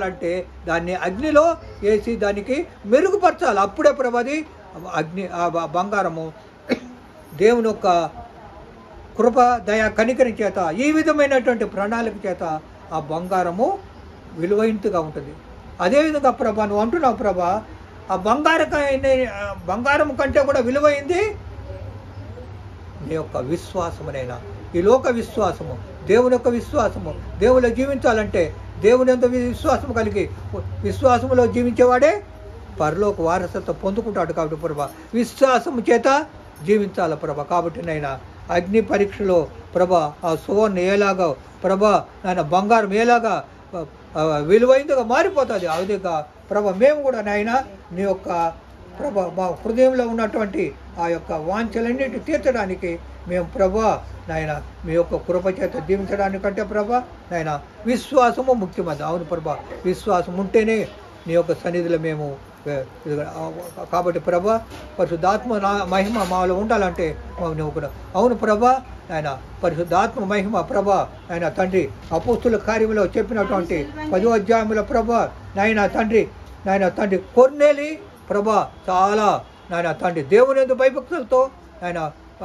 అంటే దాన్ని అగ్నిలో వేసి దానికి మెరుగుపరచాలి. అప్పుడే ప్రభది అగ్ని బంగారము దేవుని యొక్క కృప దయ కనికరి చేత ఈ విధమైనటువంటి ప్రణాళిక చేత ఆ బంగారము విలువైనదిగా ఉంటుంది. అదేవిధంగా ప్రభా నువ్వు అంటున్నావు ప్రభా ఆ బంగారం కంటే కూడా విలువైంది నీ యొక్క విశ్వాసమునైనా ఈ లోక విశ్వాసము దేవుని యొక్క విశ్వాసము. దేవునిలో జీవించాలంటే దేవుని ఎంత విశ్వాసము కలిగి విశ్వాసములో జీవించేవాడే పరలోక వారసత్వం పొందుకుంటాడు. కాబట్టి ప్రభా విశ్వాసము చేత జీవించాలి ప్రభా. కాబట్టి నైనా అగ్ని పరీక్షలో ప్రభా ఆ సువర్ణ ఏలాగా ప్రభా నాయన బంగారం ఏలాగా విలువైనదిగా మారిపోతుంది. అదేగా ప్రభా మేము కూడా నాయన నీ యొక్క ప్రభా మా హృదయంలో ఉన్నటువంటి ఆ యొక్క వాంఛలన్నిటి తీర్చడానికి మేము ప్రభా నాయన మీ యొక్క కృప చేత జీవించడానికంటే ప్రభా నాయన విశ్వాసము ముఖ్యమైనది. అవును ప్రభా విశ్వాసం ఉంటేనే నీ యొక్క సన్నిధిలో మేము కాబట్టి ప్రభా పరిశుద్ధాత్మ మహిమ మాలో ఉండాలంటే నువ్వు కూడా అవును ప్రభా ఆయన పరిశుద్ధాత్మ మహిమ ప్రభా ఆయన తండ్రి అపోస్తుల కార్యంలో చెప్పినటువంటి 10వ అధ్యాయంలో ప్రభా నాయన తండ్రి కొర్నేలి ప్రభా చాలా నాయన తండ్రి దేవుని యందు భయభక్తులతో ఆయన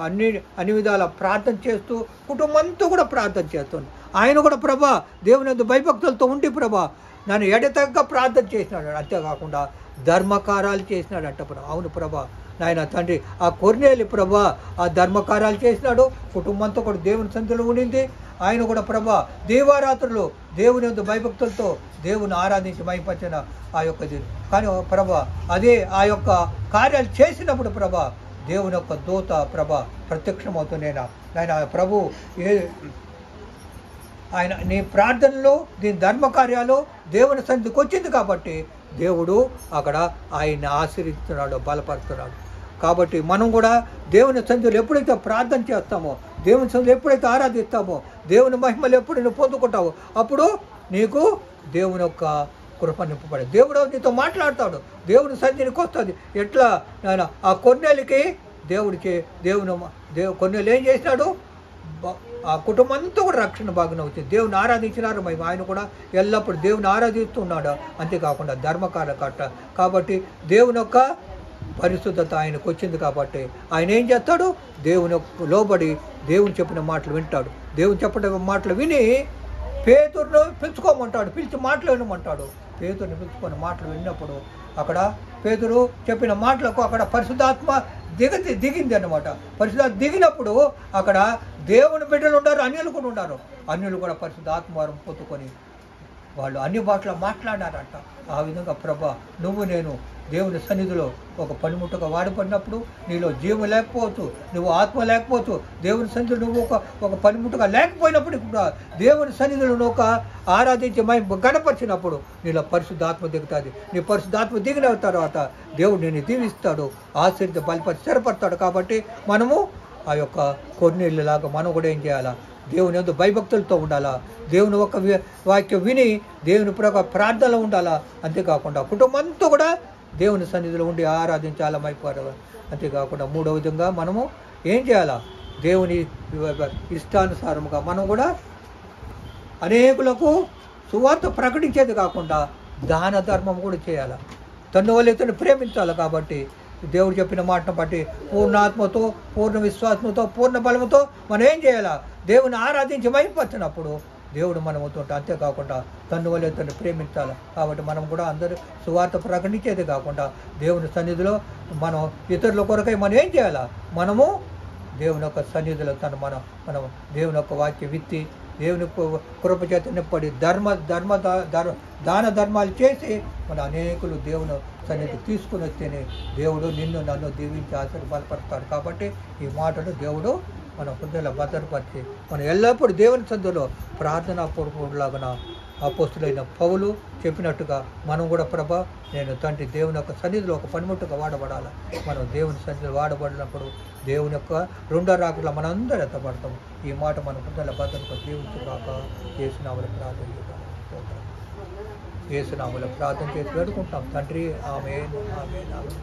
అన్ని విధాల ప్రార్థన చేస్తూ కుటుంబంతో కూడా ప్రార్థన చేస్తుంది. ఆయన కూడా ప్రభా దేవుని యందు భయభక్తులతో ఉండి ప్రభా నన్ను ఎడతెగక ప్రార్థన చేసినాడు. అంతేకాకుండా ధర్మకార్యాలు చేసినాడంట ప్రభా. అవును ప్రభా నాయన తండ్రి ఆ కొర్నేలి ప్రభా ఆ ధర్మకార్యాలు చేసినాడు. కుటుంబంతో కూడా దేవుని సన్నిధిలో ఉండింది. ఆయన కూడా ప్రభా దీవారాత్రులు దేవుని యొక్క భయభక్తులతో దేవుని ఆరాధించి మైపరిచిన ఆ యొక్క కానీ ప్రభా అదే ఆ యొక్క కార్యాలు చేసినప్పుడు ప్రభా దేవుని యొక్క దూత ప్రభా ప్రత్యక్షమవుతున్నాయినా నాయన ప్రభు ఆయన నీ ప్రార్థనలో దీని ధర్మకార్యాలు దేవుని సన్నిధికి వచ్చింది కాబట్టి దేవుడు అక్కడ ఆయన్ని ఆశీర్వదిస్తున్నాడు, బలపరుస్తున్నాడు. కాబట్టి మనం కూడా దేవుని సన్నిధిలో ఎప్పుడైతే ప్రార్థన చేస్తామో దేవుని సన్నిధిలో ఎప్పుడైతే ఆరాధిస్తామో దేవుని మహిమలు ఎప్పుడు నువ్వు పొందుకుంటావో అప్పుడు నీకు దేవుని యొక్క కృప నింపబడి దేవుడు నీతో మాట్లాడతాడు. దేవుని సన్నిధికి వస్తుంది. ఎట్లా నాయన ఆ కొన్నేళ్ళకి కొన్నేళ్ళు ఏం చేసినాడు ఆ కుటుంబంతో కూడా రక్షణ భాగం వచ్చింది. దేవుని ఆరాధించినారు. మేము ఆయన కూడా ఎల్లప్పుడూ దేవుని ఆరాధిస్తున్నాడు. అంతేకాకుండా ధర్మకార్య కట్ట కాబట్టి దేవుని యొక్క పరిశుద్ధత ఆయనకు వచ్చింది కాబట్టి ఆయన ఏం చేస్తాడు దేవుని లోబడి దేవుని చెప్పిన మాటలు వింటాడు. దేవుని చెప్పిన మాటలు విని పేతురును పిలుచుకోమంటాడు, పిలిచి మాటలు వినమంటాడు. పేతురుని పిలుచుకొని మాటలు విన్నప్పుడు అక్కడ పేతురు చెప్పిన మాటలకు అక్కడ పరిశుద్ధాత్మ దిగింది అన్నమాట. పరిశుద్ధాత్మ దిగినప్పుడు అక్కడ దేవుని బిడ్డలు ఉన్నారు, అన్యులు కూడా ఉన్నారు. అన్యులు కూడా పరిశుద్ధాత్మ వారం పొత్తుకొని వాళ్ళు అన్ని భాషలో మాట్లాడారంట. ఆ విధంగా ప్రభా నువ్వు నేను దేవుని సన్నిధిలో ఒక పనిముట్టుగా వాడబడినప్పుడు నీలో జీవం లేకపోవచ్చు, నువ్వు ఆత్మ లేకపోవచ్చు. దేవుని సన్నిధిలో నువ్వు ఒక పనిముట్టుగా లేకపోయినప్పుడు కూడా దేవుని సన్నిధిలో నువ్వు ఒక ఆరాధించి గణపరిచినప్పుడు నీలో పరిశుద్ధాత్మ దిగుతుంది. నీ పరిశుద్ధాత్మ దిగిన తర్వాత దేవుడు నిన్ను దీవిస్తాడు, ఆశీర్వదించి బలపరిచి స్థిరపడతాడు. కాబట్టి మనము ఆ యొక్క కొన్నేళ్ళలాగా మనం కూడా ఏం చేయాలా దేవుని యందు భయభక్తులతో ఉండాలా, దేవుని ఒక వాక్యం విని దేవుని ప్రార్థనలో ఉండాలా. అంతేకాకుండా కుటుంబంతో కూడా దేవుని సన్నిధిలో ఉండి ఆరాధించాలమైపోవాలి. అంతేకాకుండా మూడవ విధంగా మనము ఏం చేయాలా దేవుని ఇష్టానుసారముగా మనం కూడా అనేకులకు సువార్త ప్రకటించేది కాకుండా దాన ధర్మం కూడా చేయాలి. తన వాళ్ళతో ప్రేమించాలి. కాబట్టి దేవుడు చెప్పిన మాటను బట్టి పూర్ణాత్మతో పూర్ణ విశ్వాసంతో పూర్ణ బలముతో మనం ఏం చేయాలా దేవుని ఆరాధించి మైపరిచినప్పుడు దేవుడు మనముతో. అంతేకాకుండా తన్ను వాళ్ళతో ప్రేమించాలి. కాబట్టి మనం కూడా అందరూ సువార్త ప్రకటించేది కాకుండా దేవుని సన్నిధిలో మనం ఇతరుల కొరకై మనం ఏం చేయాలా మనము దేవుని యొక్క సన్నిధిలో మనం దేవుని యొక్క వాక్య విత్తి దేవుని కృప చేత నింపడి దాన ధర్మాలు చేసి మన అనేకులు దేవుని సన్నిధి తీసుకుని వస్తేనే దేవుడు నిన్ను నన్ను దీవించి ఆశీర్వాదపడతాడు. కాబట్టి ఈ మాటను దేవుడు మన హృదయంలో భద్రపరిచి మనం ఎల్లప్పుడూ దేవుని సన్నిధిలో ప్రార్థనా పూర్వకులాగా అపోస్తులైన పౌలు చెప్పినట్టుగా మనం కూడా ప్రభా నేను తండ్రి దేవుని యొక్క సన్నిధిలో ఒక పనిముట్టుగా వాడబడాలి. మనం దేవుని సన్నిధిలో వాడబడినప్పుడు దేవుని యొక్క రెండో రాకుండా మనం అందరూ ఎత్తపడతాం. ఈ మాట మన హృదయంలో భద్రత జీవించుగాక. యేసునామములో ప్రార్థన చేద్దాం. యేసునామములో ప్రార్థన చేసి వేడుకుంటాం తండ్రి. ఆమేన్ ఆమేన్ ఆమేన్.